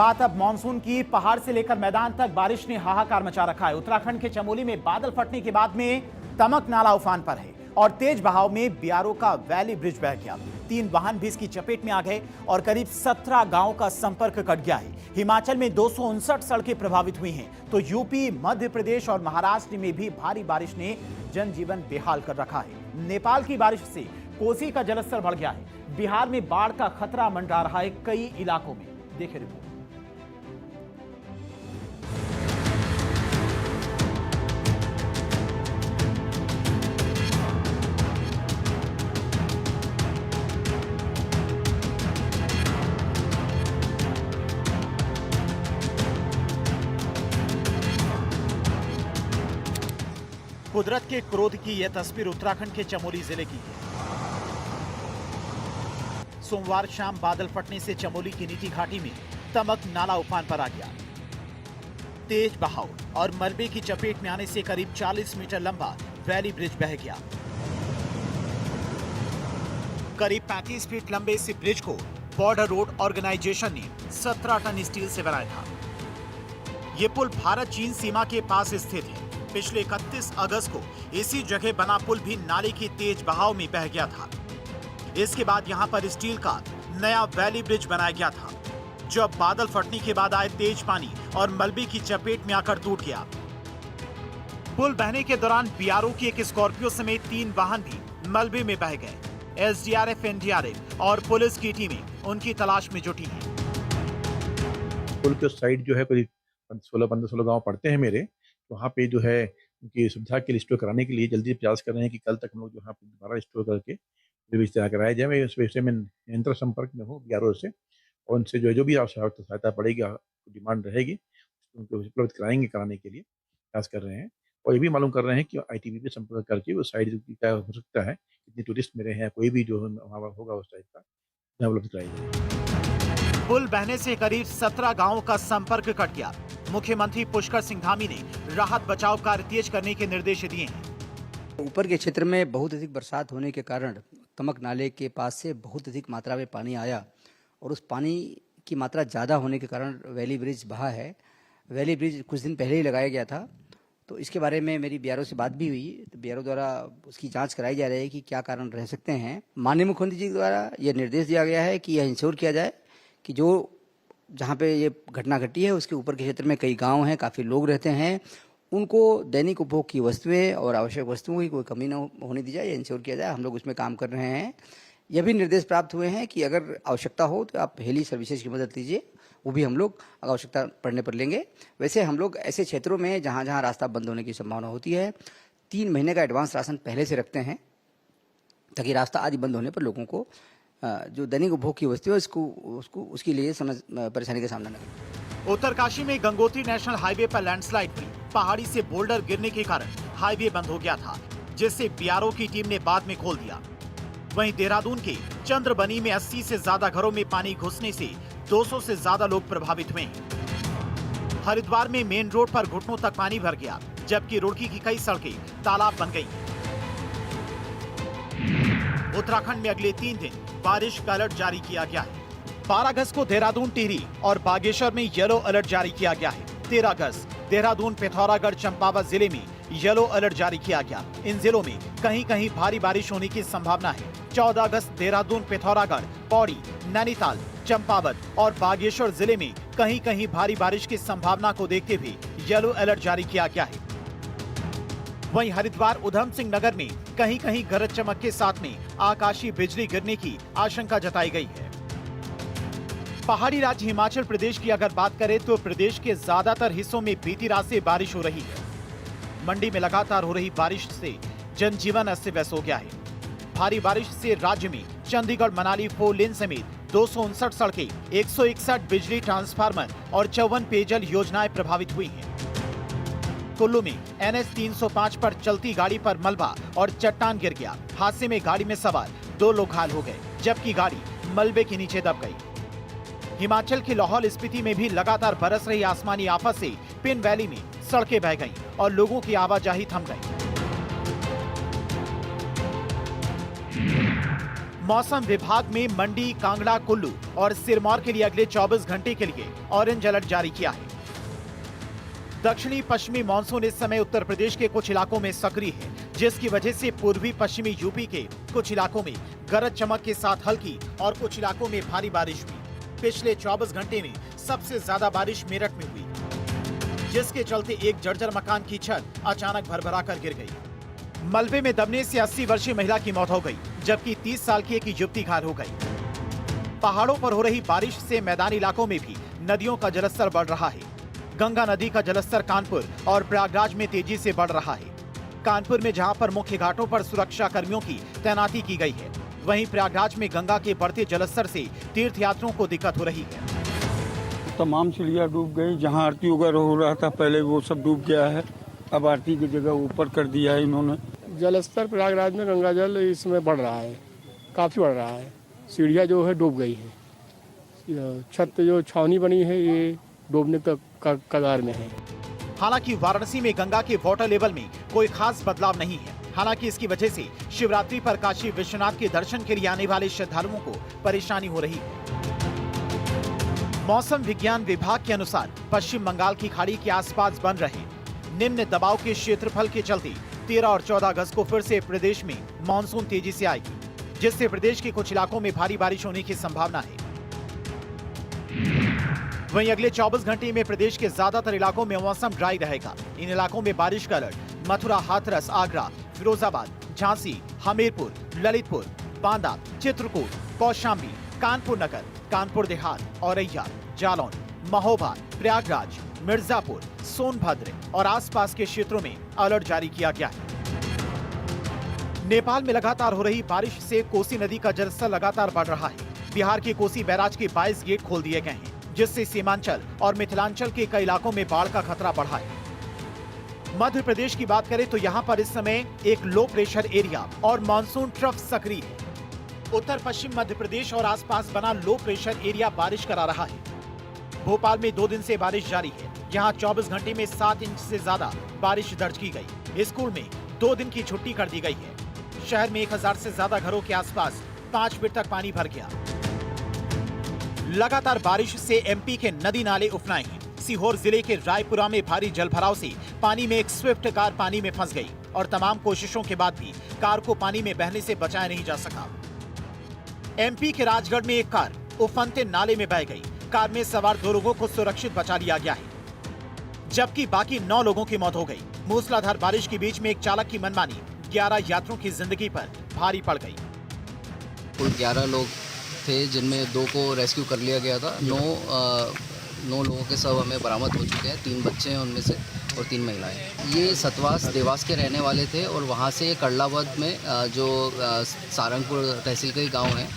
बात अब मानसून की। पहाड़ से लेकर मैदान तक बारिश ने हाहाकार मचा रखा है। उत्तराखंड के चमोली में बादल फटने के बाद में तमक नाला उफान पर है और तेज बहाव में बियारो का वैली ब्रिज बह गया। 3 वाहन भी इसकी चपेट में आ गए और करीब 17 गांवों का संपर्क कट गया है। हिमाचल में 259 सड़कें प्रभावित हुई हैं, तो यूपी, मध्य प्रदेश और महाराष्ट्र में भी भारी बारिश ने जनजीवन बेहाल कर रखा है। नेपाल की बारिश से कोसी का जलस्तर बढ़ गया है। बिहार में बाढ़ का खतरा मंडरा रहा है कई इलाकों में। देखिए रिपोर्ट। कुदरत के क्रोध की यह तस्वीर उत्तराखंड के चमोली जिले की है। सोमवार शाम बादल फटने से चमोली की नीति घाटी में तमक नाला उफान पर आ गया। तेज बहाव और मलबे की चपेट में आने से करीब 40 मीटर लंबा वैली ब्रिज बह गया। करीब 35 फीट लंबे इस ब्रिज को बॉर्डर रोड ऑर्गेनाइजेशन ने 17 टन स्टील से बनाया था। ये पुल भारत चीन सीमा के पास स्थित है। पिछले 31 अगस्त को इसी जगह बना पुल भी नाले की तेज बहाव में बह गया था। इसके बाद यहां पर स्टील का नया वैली ब्रिज बनाया गया था, जो अब बादल फटने के बाद आए तेज पानी और मलबे की चपेट में आकर टूट गया। पुल बहने के दौरान बियारो की एक स्कॉर्पियो समेत 3 वाहन भी मलबे में बह गए। एसडीआरएफ, एनडीआरएफ और पुलिस की टीमें उनकी तलाश में जुटी हैं। पुल के साइड जो है कोई 15-16 गांव पड़ते हैं मेरे, वहाँ पे जो है उनकी सुविधा के लिए स्टोर कराने के लिए जल्दी प्रयास कर रहे हैं कि कल तक हम लोग जो है दोबारा स्टोर करके रिलीज तैयार कराया जाए। मैं इस विषय में निरंतर संपर्क में हूँ बियारो से, और उनसे जो भी आवश्यक सहायता पड़ेगी, डिमांड रहेगी, उनको उपलब्ध कराने के लिए प्रयास कर रहे हैं। और ये भी मालूम कर रहे हैं कि आईटीबी पे संपर्क करके वो साइड क्या हो सकता है, कितने टूरिस्ट मेरे हैं, कोई भी जो वहाँ होगा उस टाइप का उपलब्ध कराई जाए। पुल बहने से करीब 17 गांवों का संपर्क कट गया। मुख्यमंत्री पुष्कर सिंह धामी ने राहत बचाव कार्य तेज करने के निर्देश दिए हैं। ऊपर के क्षेत्र में बहुत अधिक बरसात होने के कारण तमक नाले के पास से बहुत अधिक मात्रा में पानी आया और उस पानी की मात्रा ज़्यादा होने के कारण वैली ब्रिज बहा है। वैली ब्रिज कुछ दिन पहले ही लगाया गया था, तो इसके बारे में मेरी बियारो से बात भी हुई। तो बियारो द्वारा उसकी जांच कराई जा रही है कि क्या कारण रह सकते हैं। माननीय मुख्यमंत्री जी द्वारा यह निर्देश दिया गया है कि यह इंश्योर किया जाए कि जो जहाँ पे ये घटना घटी है उसके ऊपर के क्षेत्र में कई गांव हैं, काफ़ी लोग रहते हैं, उनको दैनिक उपभोग की वस्तुएं और आवश्यक वस्तुओं की कोई कमी न होने दी जाए, ये इंश्योर किया जाए। हम लोग उसमें काम कर रहे हैं। यह भी निर्देश प्राप्त हुए हैं कि अगर आवश्यकता हो तो आप हेली सर्विसेज की मदद लीजिए, वो भी हम लोग आवश्यकता पड़ने पर लेंगे। वैसे हम लोग ऐसे क्षेत्रों में जहाँ जहाँ रास्ता बंद होने की संभावना होती है 3 महीने का एडवांस राशन पहले से रखते हैं, ताकि रास्ता आदि बंद होने पर लोगों को जो दैनिक उपभोग की वस्तु है उसके लिए परेशानी का सामना न करें। उत्तरकाशी में गंगोत्री नेशनल हाईवे पर लैंडस्लाइड हुई। पहाड़ी से बोल्डर गिरने के कारण हाईवे बंद हो गया था, जिसे बियारो की टीम ने बाद में खोल दिया। वहीं देहरादून के चंद्रबनी में 80 से ज्यादा घरों में पानी घुसने से 200 से ज्यादा लोग प्रभावित हुए। हरिद्वार में मेन रोड पर घुटनों तक पानी भर गया, जबकि रुड़की की कई सड़कें तालाब बन गई। उत्तराखंड में अगले 3 दिन बारिश का अलर्ट जारी किया गया है। 12 अगस्त को देहरादून, टिहरी और बागेश्वर में येलो अलर्ट जारी किया गया है। 13 अगस्त देहरादून, पिथौरागढ़, चंपावत जिले में येलो अलर्ट जारी किया गया। इन जिलों में कहीं कहीं भारी बारिश होने की संभावना है। 14 अगस्त देहरादून, पिथौरागढ़, पौड़ी, नैनीताल, चंपावत और बागेश्वर जिले में कहीं कहीं भारी बारिश की संभावना को देखते हुए येलो अलर्ट जारी किया गया है। वहीं हरिद्वार, उधम सिंह नगर में कहीं कहीं गरज चमक के साथ में आकाशीय बिजली गिरने की आशंका जताई गई है। पहाड़ी राज्य हिमाचल प्रदेश की अगर बात करें तो प्रदेश के ज्यादातर हिस्सों में बीती रात से बारिश हो रही है। मंडी में लगातार हो रही बारिश से जनजीवन अस्त व्यस्त हो गया है। भारी बारिश से राज्य में चंडीगढ़ मनाली 4 लेन समेत 259 सड़कें, 161 बिजली ट्रांसफार्मर और 54 पेयजल योजनाएं प्रभावित हुई हैं। कुल्लू में NH 305 पर चलती गाड़ी पर मलबा और चट्टान गिर गया। हादसे में गाड़ी में सवार 2 लोग घायल हो गए, जबकि गाड़ी मलबे के नीचे दब गई। हिमाचल के लाहौल स्पीति में भी लगातार बरस रही आसमानी आफत से पिन वैली में सड़कें बह गईं और लोगों की आवाजाही थम गई। मौसम विभाग में मंडी, कांगड़ा, कुल्लू और सिरमौर के लिए अगले 24 घंटे के लिए ऑरेंज अलर्ट जारी किया है। दक्षिणी पश्चिमी मानसून इस समय उत्तर प्रदेश के कुछ इलाकों में सक्रिय है, जिसकी वजह से पूर्वी पश्चिमी यूपी के कुछ इलाकों में गरज चमक के साथ हल्की और कुछ इलाकों में भारी बारिश हुई। पिछले 24 घंटे में सबसे ज्यादा बारिश मेरठ में हुई, जिसके चलते एक जर्जर मकान की छत अचानक भरभराकर गिर गई। मलबे में दबने से 80 वर्षीय महिला की मौत हो गई, जबकि 30 साल की एक युवती घायल हो गई। पहाड़ों पर हो रही बारिश से मैदानी इलाकों में भी नदियों का जलस्तर बढ़ रहा है। गंगा नदी का जलस्तर कानपुर और प्रयागराज में तेजी से बढ़ रहा है। कानपुर में जहां पर मुख्य घाटों पर सुरक्षा कर्मियों की तैनाती की गई है, वहीं प्रयागराज में गंगा के बढ़ते जलस्तर से तीर्थयात्रियों को दिक्कत हो रही है। तमाम चिड़िया डूब गई। जहां आरती वगैरह हो रहा था पहले वो सब डूब गया है। अब आरती की जगह ऊपर कर दिया है इन्होंने। जलस्तर प्रयागराज में गंगा जल इस समय बढ़ रहा है, काफ़ी बढ़ रहा है। सीढ़ियाँ जो है डूब गई है। छत जो छावनी बनी है ये डूबने तक कगार में है। हालांकि वाराणसी में गंगा के वाटर लेवल में कोई खास बदलाव नहीं है। हालांकि इसकी वजह से शिवरात्रि पर काशी विश्वनाथ के दर्शन के लिए आने वाले श्रद्धालुओं को परेशानी हो रही है। मौसम विज्ञान विभाग के अनुसार पश्चिम बंगाल की खाड़ी के आसपास बन रहे निम्न दबाव के क्षेत्रफल के चलते 13 और 14 अगस्त को फिर से प्रदेश में मानसून तेजी से आएगी, जिससे प्रदेश के कुछ इलाकों में भारी बारिश होने की संभावना है। वहीं अगले 24 घंटे में प्रदेश के ज्यादातर इलाकों में मौसम ड्राई रहेगा। इन इलाकों में बारिश का अलर्ट मथुरा, हाथरस, आगरा, फिरोजाबाद, झांसी, हमीरपुर, ललितपुर, बांदा, चित्रकूट, कौशाम्बी, कानपुर नगर, कानपुर देहात, औरैया, जालौन, महोबा, प्रयागराज, मिर्जापुर, सोनभद्र और आसपास के क्षेत्रों में अलर्ट जारी किया गया है। नेपाल में लगातार हो रही बारिश से कोसी नदी का जलस्तर लगातार बढ़ रहा है। बिहार के कोसी बैराज के 22 गेट खोल दिए गए हैं, जिससे सीमांचल और मिथिलांचल के कई इलाकों में बाढ़ का खतरा बढ़ा है। मध्य प्रदेश की बात करें तो यहाँ पर इस समय एक लो प्रेशर एरिया और मानसून ट्रफ सक्रिय है। उत्तर पश्चिम मध्य प्रदेश और आसपास बना लो प्रेशर एरिया बारिश करा रहा है। भोपाल में 2 दिन से बारिश जारी है। यहाँ 24 घंटे में 7 इंच से ज्यादा बारिश दर्ज की गई। स्कूल में 2 दिन की छुट्टी कर दी गई है। शहर में 1000 से ज्यादा घरों के आसपास 5 फीट तक पानी भर गया। लगातार बारिश से एमपी के नदी नाले उफनाए हैं। सीहोर जिले के रायपुरा में भारी जलभराव से पानी में एक स्विफ्ट कार पानी में फंस गई और तमाम कोशिशों के बाद भी कार को पानी में बहने से बचाया नहीं जा सका। एमपी के राजगढ़ में एक कार उफनते नाले में बह गई। कार में सवार 2 लोगों को सुरक्षित बचा लिया गया है, जबकि बाकी 9 लोगों की मौत हो गई। मूसलाधार बारिश के बीच में एक चालक की मनमानी 11 यात्रियों की जिंदगी पर भारी पड़ गई। कुल 11 लोग थे, जिनमें 2 को रेस्क्यू कर लिया गया था। 9 लोगों के शव हमें बरामद हो चुके हैं। 3 बच्चे हैं उनमें से और 3 महिलाएं। ये सतवास देवास के रहने वाले थे और वहाँ से कड़लाबाद में जो सारंगपुर तहसील का ही गाँव है,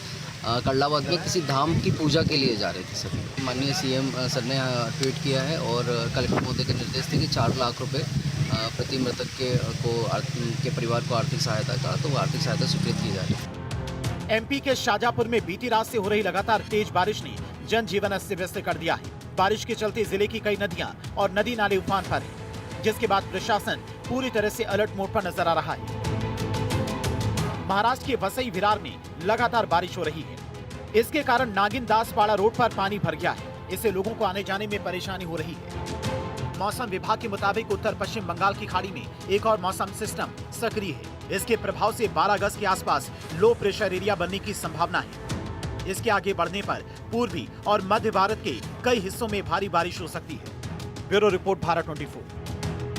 कड़लाबाद में किसी धाम की पूजा के लिए जा रहे थे सभी। माननीय सीएम सर ने ट्वीट किया है और कलेक्टर महोदय के निर्देश थे कि 4 लाख रुपए प्रति मृतक के परिवार को आर्थिक सहायता का, तो आर्थिक सहायता स्वीकृत की जा रही है। एमपी के शाजापुर में बीती रात से हो रही लगातार तेज बारिश ने जनजीवन अस्त व्यस्त कर दिया है। बारिश के चलते जिले की कई नदियां और नदी नाले उफान पर हैं, जिसके बाद प्रशासन पूरी तरह से अलर्ट मोड पर नजर आ रहा है। महाराष्ट्र के वसई विरार में लगातार बारिश हो रही है। इसके कारण नागिन दासपाड़ा रोड पर पानी भर गया है। इससे लोगों को आने जाने में परेशानी हो रही है। मौसम विभाग के मुताबिक उत्तर पश्चिम बंगाल की खाड़ी में एक और मौसम सिस्टम सक्रिय है। इसके प्रभाव से 12 अगस्त के आसपास लो प्रेशर एरिया बनने की संभावना है। इसके आगे बढ़ने पर पूर्वी और मध्य भारत के कई हिस्सों में भारी बारिश हो सकती है। Bureau report, Bharat 24।